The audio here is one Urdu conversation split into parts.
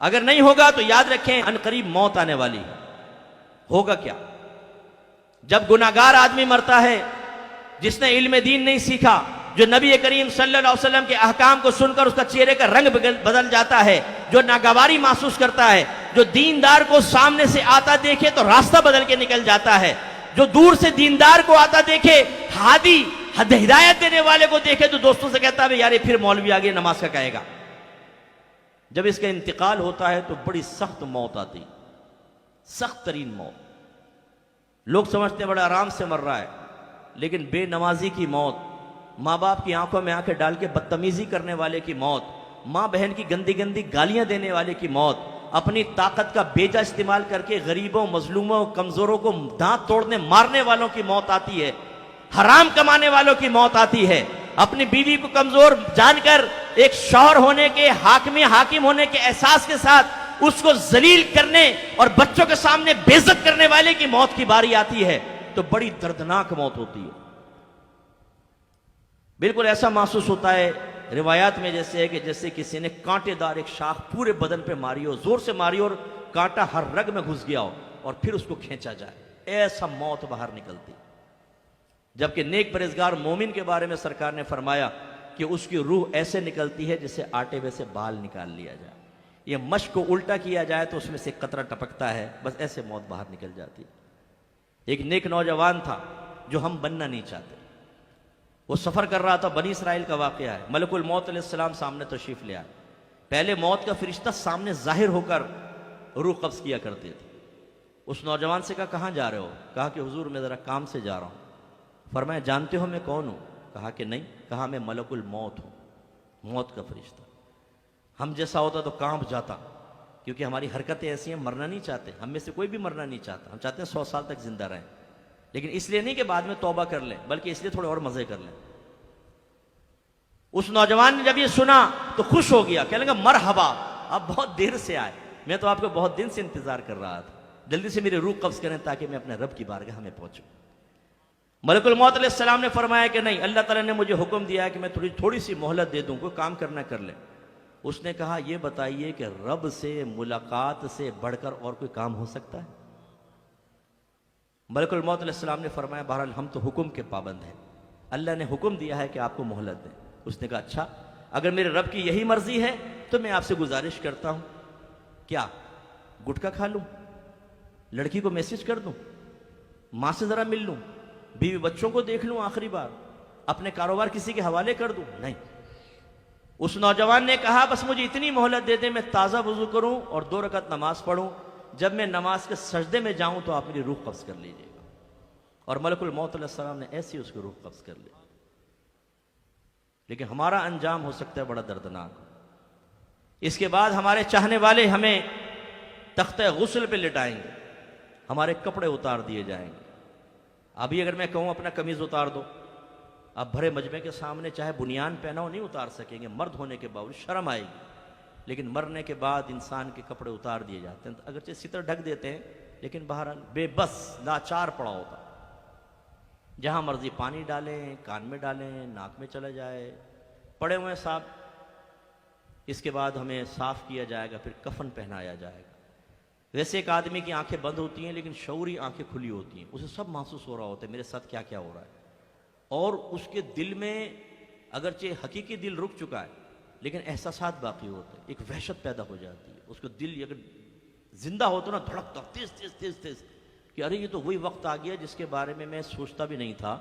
اگر نہیں ہوگا تو یاد رکھیں ان قریب موت آنے والی ہے۔ ہوگا کیا؟ جب گناہگار آدمی مرتا ہے، جس نے علم دین نہیں سیکھا، جو نبی کریم صلی اللہ علیہ وسلم کے احکام کو سن کر اس کا چہرے کا رنگ بدل جاتا ہے، جو ناگواری محسوس کرتا ہے، جو دیندار کو سامنے سے آتا دیکھے تو راستہ بدل کے نکل جاتا ہے، جو دور سے دیندار کو آتا دیکھے، ہادی ہدایت دینے والے کو دیکھے تو دوستوں سے کہتا ہے یار یہ پھر مولوی آگے نماز کا کہے گا۔ جب اس کا انتقال ہوتا ہے تو بڑی سخت موت آتی، سخت ترین موت۔ لوگ سمجھتے ہیں بڑا آرام سے مر رہا ہے، لیکن بے نمازی کی موت، ماں باپ کی آنکھوں میں آنکھیں ڈال کے بدتمیزی کرنے والے کی موت، ماں بہن کی گندی گندی گالیاں دینے والے کی موت، اپنی طاقت کا بیجا استعمال کر کے غریبوں، مظلوموں، کمزوروں کو دانت توڑنے مارنے والوں کی موت آتی ہے، حرام کمانے والوں کی موت آتی ہے، اپنی بیوی کو کمزور جان کر ایک شوہر ہونے کے، حاکم ہونے کے احساس کے ساتھ اس کو ذلیل کرنے اور بچوں کے سامنے بے عزت کرنے والے کی موت کی باری آتی ہے تو بڑی دردناک موت ہوتی ہے۔ بالکل ایسا محسوس ہوتا ہے روایات میں جیسے ہے کہ جیسے کسی نے کانٹے دار ایک شاخ پورے بدن پہ ماری ہو، زور سے ماری اور کانٹا ہر رگ میں گھس گیا ہو اور پھر اس کو کھینچا جائے، ایسا موت باہر نکلتی۔ جبکہ نیک پرہیزگار مومن کے بارے میں سرکار نے فرمایا کہ اس کی روح ایسے نکلتی ہے جسے آٹے میں سے بال نکال لیا جائے، یہ مشق کو الٹا کیا جائے تو اس میں سے قطرہ ٹپکتا ہے، بس ایسے موت باہر نکل جاتی۔ ایک نیک نوجوان تھا جو ہم بننا نہیں چاہتے، وہ سفر کر رہا تھا، بنی اسرائیل کا واقعہ ہے، ملک الموت علیہ السلام سامنے تشریف لے آئے، پہلے موت کا فرشتہ سامنے ظاہر ہو کر روح قبض کیا کرتے تھے۔ اس نوجوان سے کہا کہاں جا رہے ہو؟ کہا کہ حضور میں ذرا کام سے جا رہا ہوں۔ فرمایا جانتے ہو میں کون ہوں؟ کہا کہ نہیں۔ کہا میں ملک الموت ہوں، موت کا فرشتہ۔ ہم جیسا ہوتا تو کانپ جاتا، کیونکہ ہماری حرکتیں ایسی ہیں، مرنا نہیں چاہتے، ہم میں سے کوئی بھی مرنا نہیں چاہتا، ہم چاہتے ہیں 100 سال تک زندہ رہیں، لیکن اس لیے نہیں کہ بعد میں توبہ کر لیں، بلکہ اس لیے تھوڑے اور مزے کر لیں۔ اس نوجوان نے جب یہ سنا تو خوش ہو گیا، کہنے لگا مرحبا، آپ بہت دیر سے آئے، میں تو آپ کو بہت دن سے انتظار کر رہا تھا، جلدی سے میری روح قبض کریں تاکہ میں اپنے رب کی بارگاہ میں پہنچوں۔ ملک الموت علیہ السلام نے فرمایا کہ نہیں، اللہ تعالیٰ نے مجھے حکم دیا ہے کہ میں تھوڑی سی مہلت دے دوں، کوئی کام کرنا کر لے۔ اس نے کہا یہ بتائیے کہ رب سے ملاقات سے بڑھ کر اور کوئی کام ہو سکتا ہے؟ ملک الموت علیہ السلام نے فرمایا بہرحال ہم تو حکم کے پابند ہیں، اللہ نے حکم دیا ہے کہ آپ کو مہلت دیں۔ اس نے کہا اچھا، اگر میرے رب کی یہی مرضی ہے تو میں آپ سے گزارش کرتا ہوں، کیا گٹکا کھا لوں، لڑکی کو میسج کر دوں، ماں سے ذرا مل لوں، بیوی بچوں کو دیکھ لوں آخری بار، اپنے کاروبار کسی کے حوالے کر دوں؟ نہیں۔ اس نوجوان نے کہا بس مجھے اتنی مہلت دے دیں، میں تازہ وضو کروں اور 2 رکعت نماز پڑھوں، جب میں نماز کے سجدے میں جاؤں تو آپ میری روح قبض کر لیجئے گا۔ اور ملک الموت علیہ السلام نے ایسی اس کی روح قبض کر لی۔ لیکن ہمارا انجام ہو سکتا ہے بڑا دردناک۔ اس کے بعد ہمارے چاہنے والے ہمیں تختہ غسل پہ لٹائیں گے، ہمارے کپڑے اتار دیے جائیں گے۔ ابھی اگر میں کہوں اپنا قمیض اتار دو، آپ بھرے مجمع کے سامنے چاہے بنیان پہناؤ نہیں اتار سکیں گے، مرد ہونے کے باوجود شرم آئے گی۔ لیکن مرنے کے بعد انسان کے کپڑے اتار دیے جاتے ہیں، اگرچہ ستر ڈھک دیتے ہیں، لیکن بہرحال بے بس لاچار پڑا ہوتا، جہاں مرضی پانی ڈالیں، کان میں ڈالیں، ناک میں چلا جائے، پڑے ہوئے صاحب۔ اس کے بعد ہمیں صاف کیا جائے گا، پھر کفن پہنایا جائے گا۔ ویسے ایک آدمی کی آنکھیں بند ہوتی ہیں لیکن شعوری آنکھیں کھلی ہوتی ہیں، اسے سب محسوس ہو رہا ہوتا ہے میرے ساتھ کیا کیا ہو رہا ہے، اور اس کے دل میں اگرچہ حقیقی دل رک چکا ہے لیکن احساسات باقی ہوتے ہیں، ایک وحشت پیدا ہو جاتی ہے، اس کو دل اگر زندہ ہو تو نا دھڑکتا تیز تیز تیز تیز کہ ارے یہ تو وہی وقت آ گیا جس کے بارے میں سوچتا بھی نہیں تھا،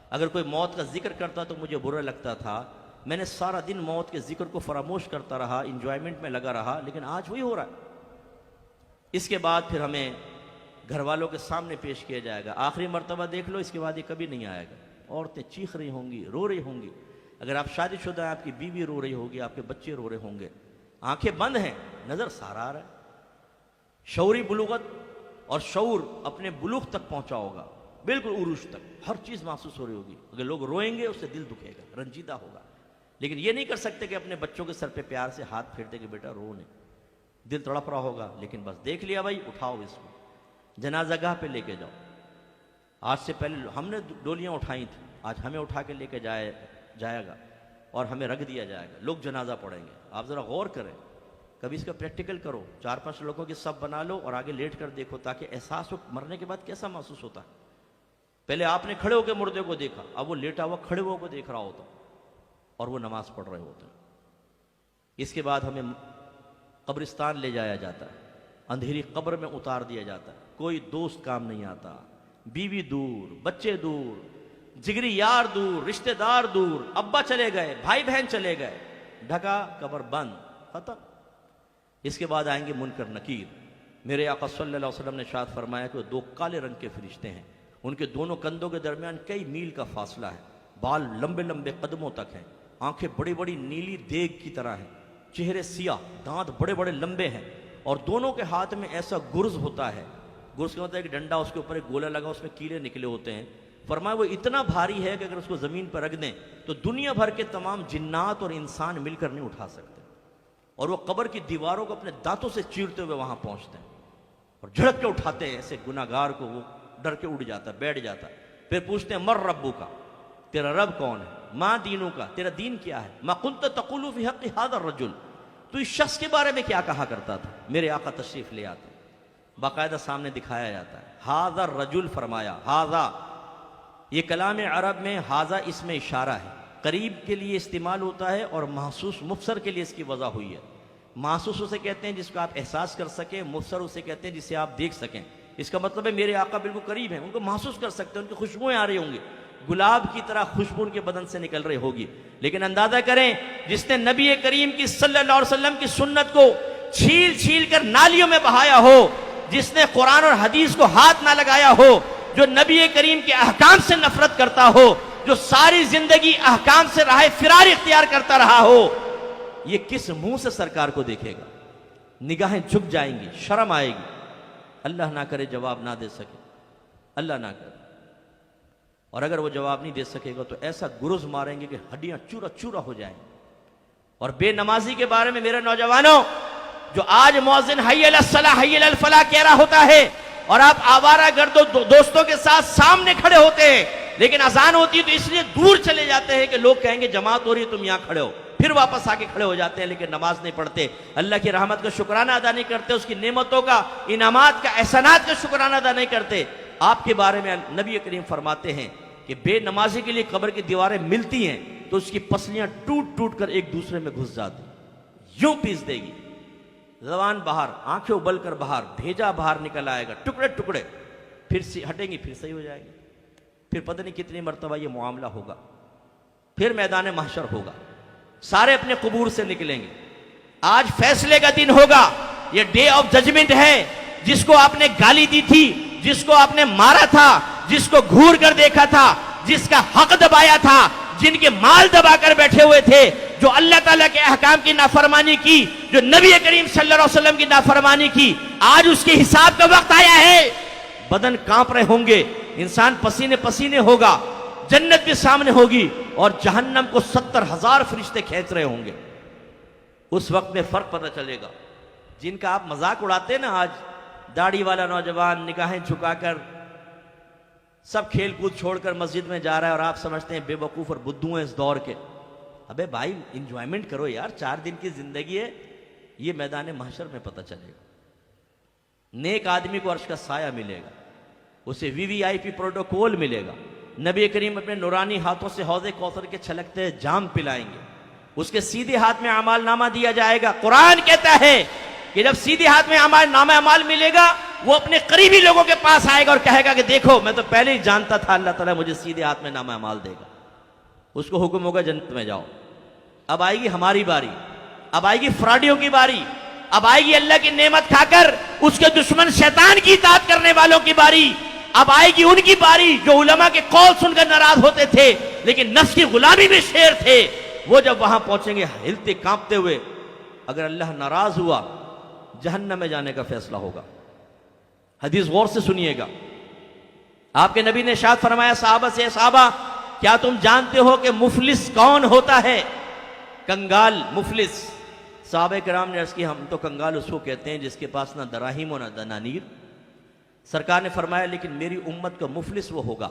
اگر کوئی موت کا ذکر کرتا تو مجھے برا لگتا تھا، میں نے سارا دن موت کے ذکر کو فراموش کرتا رہا، انجوائمنٹ میں لگا رہا، لیکن آج وہی ہو رہا ہے۔ اس کے بعد پھر ہمیں گھر والوں کے سامنے پیش کیا جائے گا، آخری مرتبہ دیکھ لو، اس کے بعد یہ کبھی نہیں آئے گا۔ عورتیں چیخ رہی ہوں گی، رو رہی ہوں گی، اگر آپ شادی شدہ ہیں آپ کی بیوی رو رہی ہوگی، آپ کے بچے رو رہے ہوں گے، آنکھیں بند ہیں، نظر سارا آ رہا ہے، شعوری بلوغت اور شعور اپنے بلوغ تک پہنچا ہوگا، بالکل عروج تک، ہر چیز محسوس ہو رہی ہوگی۔ اگر لوگ روئیں گے اس سے دل دکھے گا، رنجیدہ ہوگا، لیکن یہ نہیں کر سکتے کہ اپنے بچوں کے سر پہ پیار سے ہاتھ پھیرتے کہ بیٹا رو نہیں، دل تڑپ رہا ہوگا، لیکن بس دیکھ لیا بھائی، اٹھاؤ اس کو، جنازہ گاہ پہ لے کے جاؤ۔ آج سے پہلے ہم نے ڈولیاں اٹھائی تھیں، آج ہمیں اٹھا کے لے کے جائے گا اور ہمیں رکھ دیا جائے گا، لوگ جنازہ پڑھیں گے۔ آپ ذرا غور کریں، کبھی اس کا پریکٹیکل کرو، 4-5 لوگوں کی صف بنا لو اور آگے لیٹ کر دیکھو، تاکہ احساس ہو مرنے کے بعد کیسا محسوس ہوتا ہے۔ پہلے آپ نے کھڑے ہو کے مردے کو دیکھا، اب وہ لیٹا ہوا کھڑے ہو کو دیکھ رہا ہوتا اور وہ نماز پڑھ رہے ہوتے ہیں۔ اس کے بعد ہمیں قبرستان لے جایا جاتا ہے، اندھیری قبر میں اتار دیا جاتا ہے، کوئی دوست کام نہیں آتا، بیوی دور، بچے دور، جگری یار دور، رشتہ دار دور، ابا چلے گئے، بھائی بہن چلے گئے، ڈھکا، قبر بند، ختم۔ اس کے بعد آئیں گے منکر نکیر۔ میرے آقا صلی اللہ علیہ وسلم نے ارشاد فرمایا کہ وہ 2 کالے رنگ کے فرشتے ہیں، ان کے دونوں کندھوں کے درمیان کئی میل کا فاصلہ ہے، بال لمبے لمبے قدموں تک ہیں، آنکھیں بڑی بڑی نیلی دیگ کی طرح ہیں، چہرے سیاہ، دانت بڑے بڑے لمبے ہیں، اور دونوں کے ہاتھ میں ایسا گرز ہوتا ہے، گرز کا مطلب ایک ڈنڈا، اس کے اوپر ایک گولا لگا، اس میں کیلے نکلے ہوتے ہیں۔ فرمایا وہ اتنا بھاری ہے کہ اگر اس کو زمین پر رکھ دیں تو دنیا بھر کے تمام جنات اور انسان مل کر نہیں اٹھا سکتے، اور وہ قبر کی دیواروں کو اپنے دانتوں سے چیرتے ہوئے وہاں پہنچتے ہیں اور جھڑک کے اٹھاتے ہیں، ایسے گناہگار کو وہ ڈر کے اڑ جاتا ہے، بیٹھ جاتا ہے۔ پھر پوچھتے ہیں مر ربو کا، تیرا رب کون ہے؟ ماں دینوں کا، تیرا دین کیا ہے؟ ما کنت تقول فی حق ھذا الرجل، تو اس شخص کے بارے میں کیا کہا کرتا تھا؟ میرے آقا تشریف لے آتے، باقاعدہ سامنے دکھایا جاتا ہے، ھذا الرجل فرمایا، ھذا یہ کلام عرب میں ھذا اس میں اشارہ ہے، قریب کے لیے استعمال ہوتا ہے اور محسوس مبصر کے لیے اس کی وضع ہوئی ہے۔ محسوس اسے کہتے ہیں جس کو آپ احساس کر سکیں، مبصر اسے کہتے ہیں جسے آپ دیکھ سکیں۔ اس کا مطلب ہے میرے آقا بالکل قریب ہیں، ان کو محسوس کر سکتے ہیں، ان کی خوشبوئیں آ رہی ہوں گی، گلاب کی طرح خوشبو ان کے بدن سے نکل رہی ہوگی۔ لیکن اندازہ کریں جس نے نبی کریم کی صلی اللہ علیہ وسلم کی سنت کو چھیل چھیل کر نالیوں میں بہایا ہو، جس نے قرآن اور حدیث کو ہاتھ نہ لگایا ہو، جو نبی کریم کے احکام سے نفرت کرتا ہو، جو ساری زندگی احکام سے راہ فرار اختیار کرتا رہا ہو، یہ کس منہ سے سرکار کو دیکھے گا؟ نگاہیں جھک جائیں گی، شرم آئے گی، اللہ نہ کرے جواب نہ دے سکے، اللہ نہ کرے۔ اور اگر وہ جواب نہیں دے سکے گا تو ایسا گرز ماریں گے کہ ہڈیاں چورا چورا ہو جائیں گی۔ اور بے نمازی کے بارے میں میرے نوجوانوں، جو آج مؤذن حی علی الصلاۃ حی علی الفلاح کہہ رہا ہوتا ہے اور آپ آوارہ گرد دوستوں کے ساتھ سامنے کھڑے ہوتے ہیں، لیکن اذان ہوتی ہے تو اس لیے دور چلے جاتے ہیں کہ لوگ کہیں گے جماعت ہو رہی ہے تم یہاں کھڑے ہو، پھر واپس آ کے کھڑے ہو جاتے ہیں، لیکن نماز نہیں پڑھتے، اللہ کی رحمت کا شکرانہ ادا نہیں کرتے، اس کی نعمتوں کا، انعامات کا، احسانات کا شکرانہ ادا نہیں کرتے۔ آپ کے بارے میں نبی کریم فرماتے ہیں کہ بے نمازی کے لیے قبر کی دیواریں ملتی ہیں تو اس کی پسلیاں ٹوٹ ٹوٹ کر ایک دوسرے میں گھس جاتی، یوں پیس دے گی، زبان باہر، آنکھیں ابل کر باہر، بھیجا باہر نکل آئے گا، ٹکڑے ٹکڑے، پھر ہٹیں گی، پھر صحیح ہو جائے گی، پھر پتہ نہیں کتنی مرتبہ یہ معاملہ ہوگا، پھر میدان محشر ہوگا، سارے اپنے قبور سے نکلیں گے۔ آج فیصلے کا دن ہوگا، یہ ڈے آف ججمنٹ ہے۔ جس کو آپ نے گالی دی تھی، جس کو آپ نے مارا تھا، جس کو گھور کر دیکھا تھا، جس کا حق دبایا تھا، جن کے مال دبا کر بیٹھے ہوئے تھے، جو اللہ تعالیٰ کے احکام کی نافرمانی کی، جو نبی کریم صلی اللہ علیہ وسلم کی نافرمانی کی، آج اس کے حساب کا وقت آیا ہے۔ بدن کانپ رہے ہوں گے، انسان پسینے پسینے ہوگا، جنت بھی سامنے ہوگی اور جہنم کو 70,000 فرشتے کھینچ رہے ہوں گے۔ اس وقت میں فرق پتہ چلے گا۔ جن کا آپ مذاق اڑاتے ہیں نا، آج داڑھی والا نوجوان نگاہیں جھکا کر سب کھیل کود چھوڑ کر مسجد میں جا رہا ہے اور آپ سمجھتے ہیں بے وقوف اور بدھو ہیں اس دور کے۔ ابے بھائی انجوائمنٹ کرو یار، 4 دن کی زندگی ہے، یہ میدان محشر میں پتہ چلے گا۔ نیک آدمی کو عرش کا سایہ ملے گا، اسے VVIP پروٹوکول ملے گا، نبی کریم اپنے نورانی ہاتھوں سے حوض کوثر کے چھلکتے جام پلائیں گے، اس کے سیدھے ہاتھ میں اعمال نامہ دیا جائے گا۔ قرآن کہتا ہے کہ جب سیدھے ہاتھ میں نامہ اعمال ملے گا، وہ اپنے قریبی لوگوں کے پاس آئے گا اور کہے گا کہ دیکھو میں تو پہلے ہی جانتا تھا اللہ تعالیٰ مجھے سیدھے ہاتھ میں نامہ اعمال دے گا۔ اس کو حکم ہوگا جنت میں جاؤ۔ اب آئے گی ہماری باری، اب آئے گی فراڈیوں کی باری، اب آئے گی اللہ کی نعمت کھا کر اس کے دشمن شیطان کی اطاعت کرنے والوں کی باری، اب آئے گی ان کی باری جو علماء کے قول سن کر ناراض ہوتے تھے لیکن نفس کی غلامی میں شیر تھے۔ وہ جب وہاں پہنچیں گے ہلتے کانپتے ہوئے، اگر اللہ ناراض ہوا جہنم میں جانے کا فیصلہ ہوگا۔ حدیث غور سے سنیے گا، آپ کے نبی نے ارشاد فرمایا صحابہ سے، صحابہ کیا تم جانتے ہو کہ مفلس کون ہوتا ہے؟ کنگال، مفلس۔ صحابہ کرام نے عرض کی ہم تو کنگال اس کو کہتے ہیں جس کے پاس نہ دراہیم و نہ دنانیر۔ سرکار نے فرمایا لیکن میری امت کا مفلس وہ ہوگا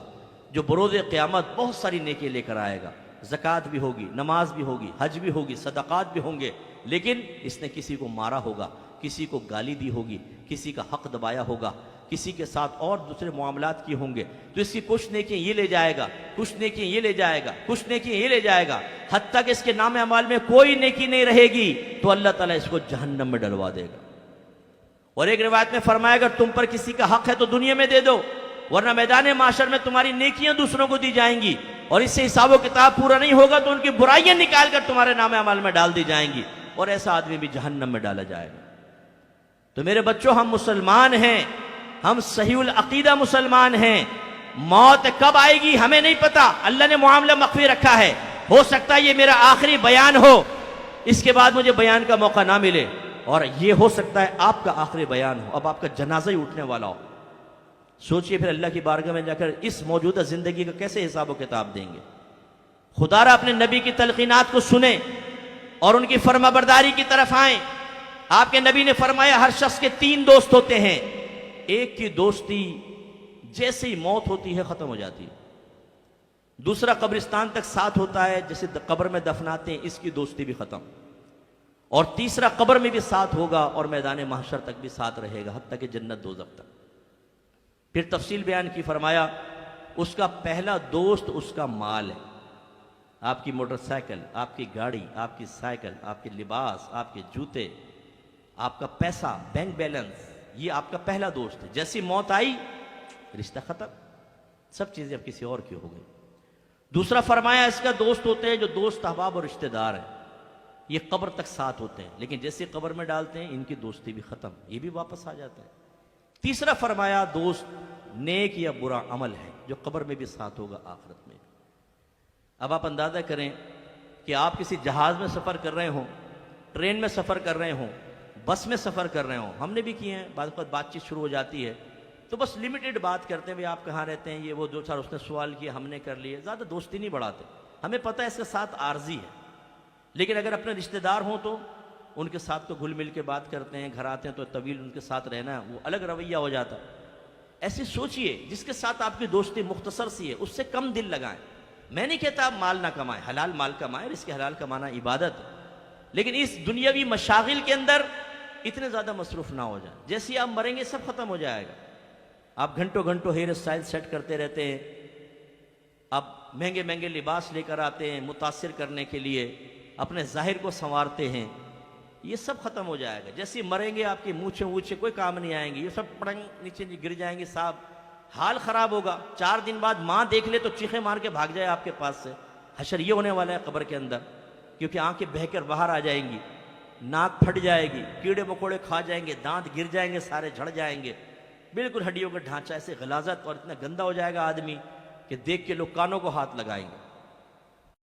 جو بروز قیامت بہت ساری نیکی لے کر آئے گا، زکوٰۃ بھی ہوگی، نماز بھی ہوگی، حج بھی ہوگی، صدقات بھی ہوں گے، لیکن اس نے کسی کو مارا ہوگا، کسی کو گالی دی ہوگی، کسی کا حق دبایا ہوگا، کسی کے ساتھ اور دوسرے معاملات کیے ہوں گے، تو اس کی کچھ نیکیاں یہ لے جائے گا، کچھ نیکیاں یہ لے جائے گا، کچھ نیکیاں یہ لے جائے گا، حتیٰ کہ اس کے نام اعمال میں کوئی نیکی نہیں رہے گی تو اللہ تعالیٰ اس کو جہنم میں ڈلوا دے گا۔ اور ایک روایت میں فرمایا اگر تم پر کسی کا حق ہے تو دنیا میں دے دو، ورنہ میدان معاشر میں تمہاری نیکیاں دوسروں کو دی جائیں گی، اور اس سے حساب و کتاب پورا نہیں ہوگا تو ان کی برائیاں نکال کر تمہارے نام اعمال میں ڈال دی جائیں گی، اور ایسا آدمی بھی جہنم میں ڈالا جائے گا۔ تو میرے بچوں، ہم مسلمان ہیں، ہم صحیح العقیدہ مسلمان ہیں۔ موت کب آئے گی ہمیں نہیں پتا، اللہ نے معاملہ مخفی رکھا ہے۔ ہو سکتا ہے یہ میرا آخری بیان ہو، اس کے بعد مجھے بیان کا موقع نہ ملے، اور یہ ہو سکتا ہے آپ کا آخری بیان ہو، اب آپ کا جنازہ ہی اٹھنے والا ہو۔ سوچئے پھر اللہ کی بارگاہ میں جا کر اس موجودہ زندگی کا کیسے حساب و کتاب دیں گے۔ خدا را اپنے نبی کی تلقینات کو سنیں اور ان کی فرما برداری کی طرف آئیں۔ آپ کے نبی نے فرمایا ہر شخص کے 3 دوست ہوتے ہیں، ایک کی دوستی جیسے ہی موت ہوتی ہے ختم ہو جاتی ہے، دوسرا قبرستان تک ساتھ ہوتا ہے، جیسے قبر میں دفناتے ہیں اس کی دوستی بھی ختم، اور تیسرا قبر میں بھی ساتھ ہوگا اور میدان محشر تک بھی ساتھ رہے گا، حتیٰ کہ جنت دوزخ تک۔ پھر تفصیل بیان کی، فرمایا اس کا پہلا دوست اس کا مال ہے، آپ کی موٹر سائیکل، آپ کی گاڑی، آپ کی سائیکل، آپ کے لباس، آپ کے جوتے، آپ کا پیسہ، بینک بیلنس، یہ آپ کا پہلا دوست ہے۔ جیسی موت آئی رشتہ ختم، سب چیزیں اب کسی اور کی ہو گئی۔ دوسرا فرمایا اس کا دوست ہوتے ہیں جو دوست احباب اور رشتہ دار ہیں، یہ قبر تک ساتھ ہوتے ہیں، لیکن جیسے قبر میں ڈالتے ہیں ان کی دوستی بھی ختم، یہ بھی واپس آ جاتا ہے۔ تیسرا فرمایا دوست نیک یا برا عمل ہے جو قبر میں بھی ساتھ ہوگا، آخرت میں بھی۔ اب آپ اندازہ کریں کہ آپ کسی جہاز میں سفر کر رہے ہوں، ٹرین میں سفر کر رہے ہوں، بس میں سفر کر رہے ہوں، ہم نے بھی کیے ہیں، بعض وقت بات چیت شروع ہو جاتی ہے تو بس لمیٹڈ بات کرتے ہیں، بھئی آپ کہاں رہتے ہیں، یہ وہ دو چار اس نے سوال کیے، ہم نے کر لیے، زیادہ دوستی نہیں بڑھاتے، ہمیں پتہ ہے اس کے ساتھ عارضی ہے۔ لیکن اگر اپنے رشتہ دار ہوں تو ان کے ساتھ تو گھل مل کے بات کرتے ہیں، گھر آتے ہیں تو طویل ان کے ساتھ رہنا، وہ الگ رویہ ہو جاتا۔ ایسے سوچئے جس کے ساتھ آپ کی دوستی مختصر سی ہے اس سے کم دل لگائیں۔ میں نہیں کہتا آپ مال نہ کمائیں، حلال مال کمائیں، اس کے حلال کمانا عبادت ہے، لیکن اس دنیاوی مشاغل کے اندر اتنے زیادہ مصروف نہ ہو جائیں، جیسے آپ مریں گے سب ختم ہو جائے گا۔ آپ گھنٹوں گھنٹوں ہیئر اسٹائل سیٹ کرتے رہتے ہیں، آپ مہنگے مہنگے لباس لے کر آتے ہیں متاثر کرنے کے لیے، اپنے ظاہر کو سنوارتے ہیں، یہ سب ختم ہو جائے گا۔ جیسے مریں گے آپ کی مونچھیں وونچھیں کوئی کام نہیں آئیں گی، یہ سب پڑنگ نیچے گر جائیں گے، صاحب حال خراب ہوگا۔ 4 دن بعد ماں دیکھ لے تو چیخیں مار کے بھاگ جائے آپ کے پاس سے۔ حشر یہ ہونے والا ہے قبر کے اندر، کیونکہ آنکھیں بہہ کر باہر آ جائیں گی، ناک پھٹ جائے گی، کیڑے مکوڑے کھا جائیں گے، دانت گر جائیں گے، سارے جھڑ جائیں گے، بالکل ہڈیوں کا ڈھانچہ ایسے غلاظت، اور اتنا گندا ہو جائے گا آدمی کہ دیکھ کے لوگ کانوں کو ہاتھ لگائیں گے۔